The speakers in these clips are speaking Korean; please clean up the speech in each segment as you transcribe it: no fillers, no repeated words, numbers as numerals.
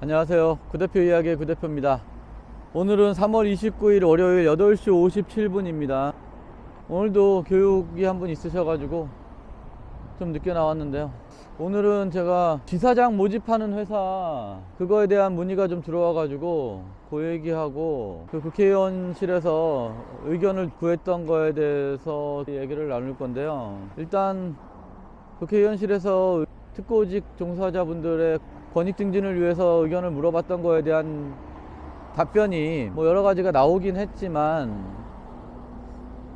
안녕하세요. 구대표 이야기의 구대표입니다. 오늘은 3월 29일 월요일 8시 57분입니다. 오늘도 교육이 한 분 있으셔가지고 좀 늦게 나왔는데요. 오늘은 제가 지사장 모집하는 회사 그거에 대한 문의가 좀 들어와가지고 그 얘기하고 그 국회의원실에서 의견을 구했던 거에 대해서 얘기를 나눌 건데요. 일단 국회의원실에서 특고직 종사자분들의 권익 증진을 위해서 의견을 물어봤던 거에 대한 답변이 뭐 여러 가지가 나오긴 했지만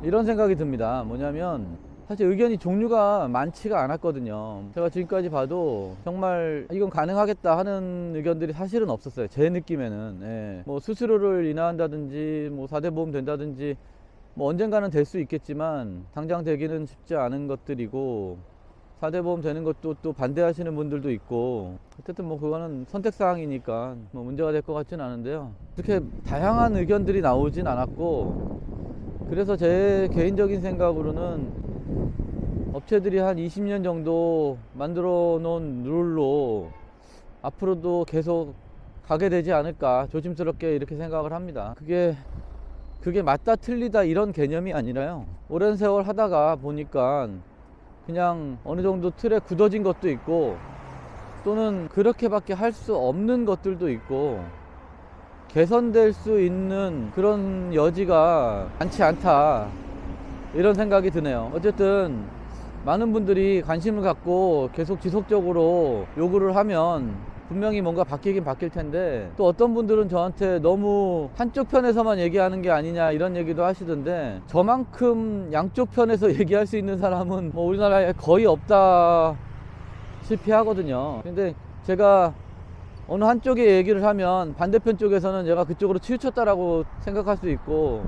이런 생각이 듭니다. 뭐냐면 사실 의견이 종류가 많지가 않았거든요. 제가 지금까지 봐도 정말 이건 가능하겠다 하는 의견들이 사실은 없었어요. 제 느낌에는. 예. 뭐 수수료를 인하한다든지 뭐 4대 보험 된다든지 뭐 언젠가는 될 수 있겠지만 당장 되기는 쉽지 않은 것들이고 4대 보험 되는 것도 또 반대하시는 분들도 있고 어쨌든 뭐 그거는 선택사항이니까 뭐 문제가 될 것 같지는 않은데요. 그렇게 다양한 의견들이 나오진 않았고 그래서 제 개인적인 생각으로는 업체들이 한 20년 정도 만들어 놓은 룰로 앞으로도 계속 가게 되지 않을까 조심스럽게 이렇게 생각을 합니다. 그게 맞다 틀리다 이런 개념이 아니라요. 오랜 세월 하다가 보니까 그냥 어느 정도 틀에 굳어진 것도 있고 또는 그렇게밖에 할 수 없는 것들도 있고 개선될 수 있는 그런 여지가 많지 않다 이런 생각이 드네요. 어쨌든 많은 분들이 관심을 갖고 계속 지속적으로 요구를 하면 분명히 뭔가 바뀌긴 바뀔 텐데 또 어떤 분들은 저한테 너무 한쪽 편에서만 얘기하는 게 아니냐 이런 얘기도 하시던데 저만큼 양쪽 편에서 얘기할 수 있는 사람은 뭐 우리나라에 거의 없다시피 하거든요. 근데 제가 어느 한쪽에 얘기를 하면 반대편 쪽에서는 제가 그쪽으로 치우쳤다라고 생각할 수 있고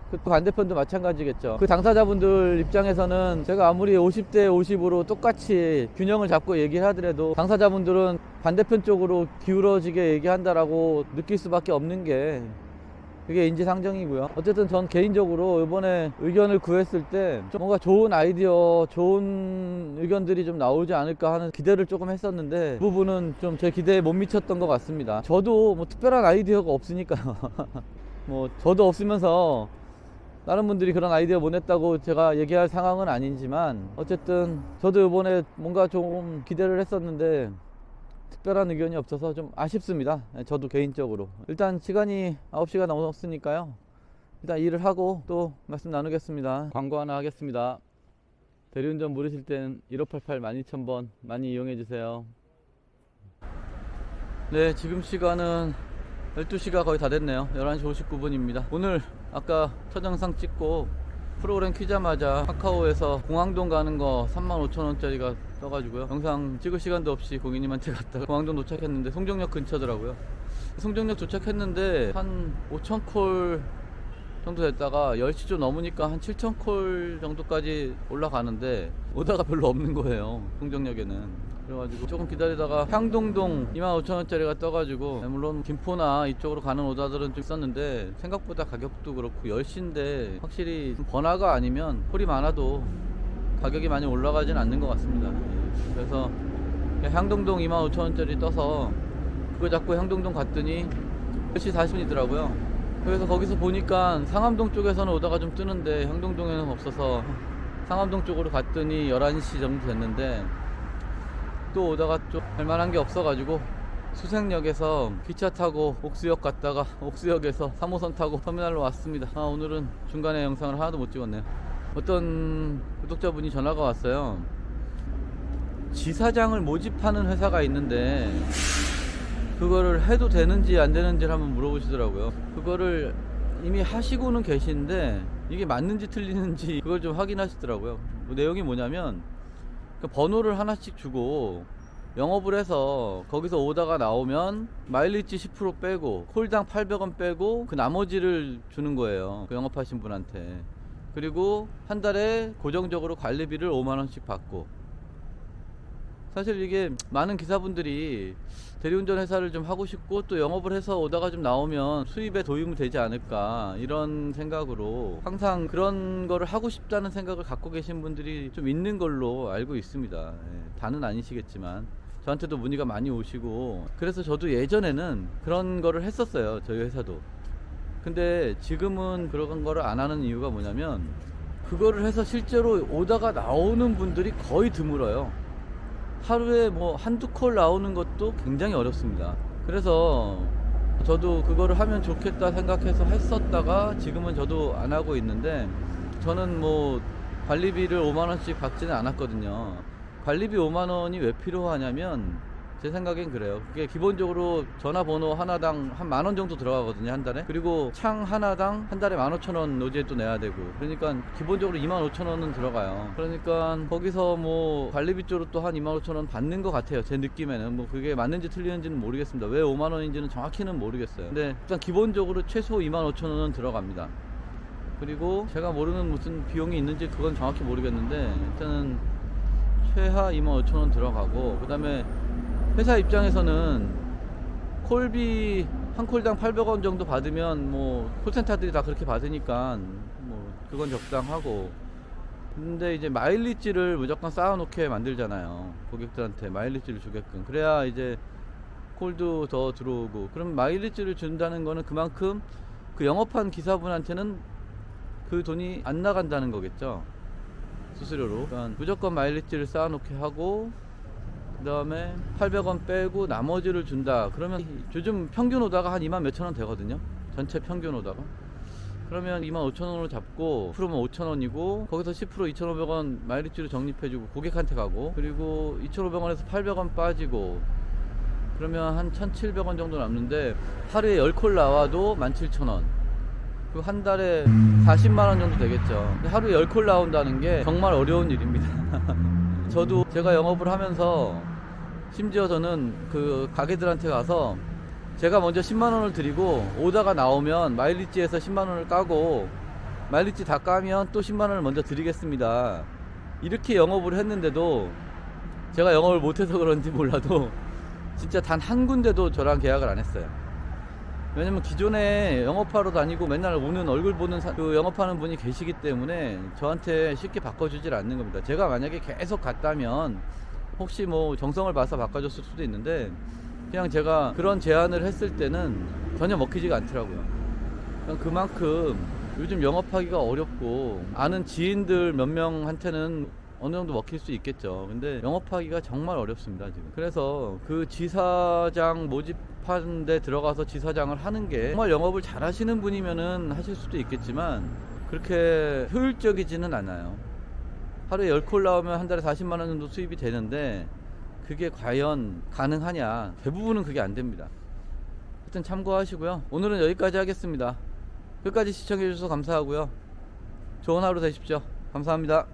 그 반대편도 마찬가지겠죠. 그 당사자분들 입장에서는 제가 아무리 50대 50으로 똑같이 균형을 잡고 얘기를 하더라도 당사자분들은 반대편 쪽으로 기울어지게 얘기한다라고 느낄 수밖에 없는 게 그게 인지상정이고요. 어쨌든 전 개인적으로 이번에 의견을 구했을 때 뭔가 좋은 아이디어, 좋은 의견들이 좀 나오지 않을까 하는 기대를 조금 했었는데 그 부분은 좀 제 기대에 못 미쳤던 것 같습니다. 저도 뭐 특별한 아이디어가 없으니까요. 뭐 저도 없으면서 다른 분들이 그런 아이디어 못 냈다고 제가 얘기할 상황은 아니지만 어쨌든 저도 이번에 뭔가 좀 기대를 했었는데 특별한 의견이 없어서 좀 아쉽습니다. 저도 개인적으로. 일단 시간이 9시가 넘었으니까요. 일단 일을 하고 또 말씀 나누겠습니다. 광고 하나 하겠습니다. 대리운전 물으실 땐 1588-12000번 많이 이용해 주세요. 네, 지금 시간은 12시가 거의 다 됐네요. 11시 59분입니다. 오늘 아까 첫 영상 찍고 프로그램 키자마자 카카오에서 공항동 가는 거 35,000원짜리가 떠가지고요. 영상 찍을 시간도 없이 고객님한테 갔다가 공항동 도착했는데 송정역 근처더라고요. 송정역 도착했는데 한 5,000콜 정도 됐다가 10시 좀 넘으니까 한 7,000콜 정도까지 올라가는데 오다가 별로 없는 거예요. 송정역에는. 그래가지고 조금 기다리다가 향동동 25,000원짜리가 떠가지고 물론 김포나 이쪽으로 가는 오다들은 좀 있었는데 생각보다 가격도 그렇고 10시인데 확실히 번화가 아니면 콜이 많아도 가격이 많이 올라가진 않는 것 같습니다. 그래서 향동동 25,000원짜리 떠서 그거 잡고 향동동 갔더니 10시 40분이더라고요. 그래서 거기서 보니까 상암동 쪽에서는 오다가 좀 뜨는데 향동동에는 없어서 상암동 쪽으로 갔더니 11시 정도 됐는데 또 오다가 좀 할만한 게 없어가지고 수색역에서 기차 타고 옥수역 갔다가 옥수역에서 3호선 타고 터미널로 왔습니다. 오늘은 중간에 영상을 하나도 못 찍었네요. 어떤 구독자분이 전화가 왔어요. 지사장을 모집하는 회사가 있는데 그거를 해도 되는지 안 되는지를 한번 물어보시더라고요. 그거를 이미 하시고는 계신데 이게 맞는지 틀리는지 그걸 좀 확인하시더라고요. 그 내용이 뭐냐면 그 번호를 하나씩 주고 영업을 해서 거기서 오다가 나오면 마일리지 10% 빼고 콜당 800원 빼고 그 나머지를 주는 거예요. 그 영업하신 분한테. 그리고 한 달에 고정적으로 관리비를 5만원씩 받고 사실 이게 많은 기사분들이 대리운전 회사를 좀 하고 싶고 또 영업을 해서 오다가 좀 나오면 수입에 도움이 되지 않을까 이런 생각으로 항상 그런 거를 하고 싶다는 생각을 갖고 계신 분들이 좀 있는 걸로 알고 있습니다. 다는 아니시겠지만 저한테도 문의가 많이 오시고, 그래서 저도 예전에는 그런 거를 했었어요, 저희 회사도. 근데 지금은 그런 거를 안 하는 이유가 뭐냐면, 그거를 해서 실제로 오다가 나오는 분들이 거의 드물어요. 하루에 뭐 한두 콜 나오는 것도 굉장히 어렵습니다. 그래서 저도 그거를 하면 좋겠다 생각해서 했었다가 지금은 저도 안 하고 있는데, 저는 뭐 관리비를 5만원씩 받지는 않았거든요. 관리비 5만원이 왜 필요하냐면, 제 생각엔 그래요. 그게 기본적으로 전화번호 하나당 한 10,000원 정도 들어가거든요, 한 달에. 그리고 창 하나당 한 달에 15,000원 노지에도 내야 되고, 그러니까 기본적으로 25,000원은 들어가요. 그러니까 거기서 뭐 관리비 쪽으로 또 한 25,000원 받는 것 같아요, 제 느낌에는. 뭐 그게 맞는지 틀리는지는 모르겠습니다. 왜 5만원인지는 정확히는 모르겠어요. 근데 일단 기본적으로 최소 25,000원은 들어갑니다. 그리고 제가 모르는 무슨 비용이 있는지 그건 정확히 모르겠는데, 일단은 최하 25,000원 들어가고, 그 다음에 회사 입장에서는 콜비 한 콜당 800원 정도 받으면 뭐 콜센터들이 다 그렇게 받으니까 뭐 그건 적당하고, 근데 이제 마일리지를 무조건 쌓아놓게 만들잖아요, 고객들한테 마일리지를 주게끔. 그래야 이제 콜도 더 들어오고. 그럼 마일리지를 준다는 거는 그만큼 그 영업한 기사분한테는 그 돈이 안 나간다는 거겠죠, 수수료로. 그러니까 무조건 마일리지를 쌓아놓게 하고, 그 다음에 800원 빼고 나머지를 준다. 그러면 요즘 평균 오다가 한 2만 몇천 원 되거든요, 전체 평균 오다가. 그러면 25,000원으로 잡고 10%면 5,000원이고, 거기서 10% 2,500원 마일리지로 적립해주고 고객한테 가고, 그리고 2,500원에서 800원 빠지고, 그러면 한 1,700원 정도 남는데, 하루에 10콜 나와도 17,000원. 그 한 달에 40만원 정도 되겠죠. 근데 하루에 10콜 나온다는 게 정말 어려운 일입니다. 저도 제가 영업을 하면서 심지어 저는 그 가게들한테 가서 제가 먼저 10만원을 드리고, 오다가 나오면 마일리지에서 10만원을 까고, 마일리지 다 까면 또 10만원을 먼저 드리겠습니다, 이렇게 영업을 했는데도, 제가 영업을 못해서 그런지 몰라도 진짜 단 한 군데도 저랑 계약을 안 했어요. 왜냐면 기존에 영업하러 다니고 맨날 오는 얼굴 보는 그 영업하는 분이 계시기 때문에 저한테 쉽게 바꿔주질 않는 겁니다. 제가 만약에 계속 갔다면 혹시 뭐 정성을 봐서 바꿔줬을 수도 있는데, 그냥 제가 그런 제안을 했을 때는 전혀 먹히지가 않더라고요. 그만큼 요즘 영업하기가 어렵고, 아는 지인들 몇 명한테는 어느 정도 먹힐 수 있겠죠. 근데 영업하기가 정말 어렵습니다, 지금. 그래서 그 지사장 모집하는 데 들어가서 지사장을 하는 게, 정말 영업을 잘 하시는 분이면은 하실 수도 있겠지만 그렇게 효율적이지는 않아요. 하루에 10콜 나오면 한 달에 40만원 정도 수입이 되는데, 그게 과연 가능하냐? 대부분은 그게 안 됩니다. 하여튼 참고하시고요. 오늘은 여기까지 하겠습니다. 끝까지 시청해 주셔서 감사하고요. 좋은 하루 되십시오. 감사합니다.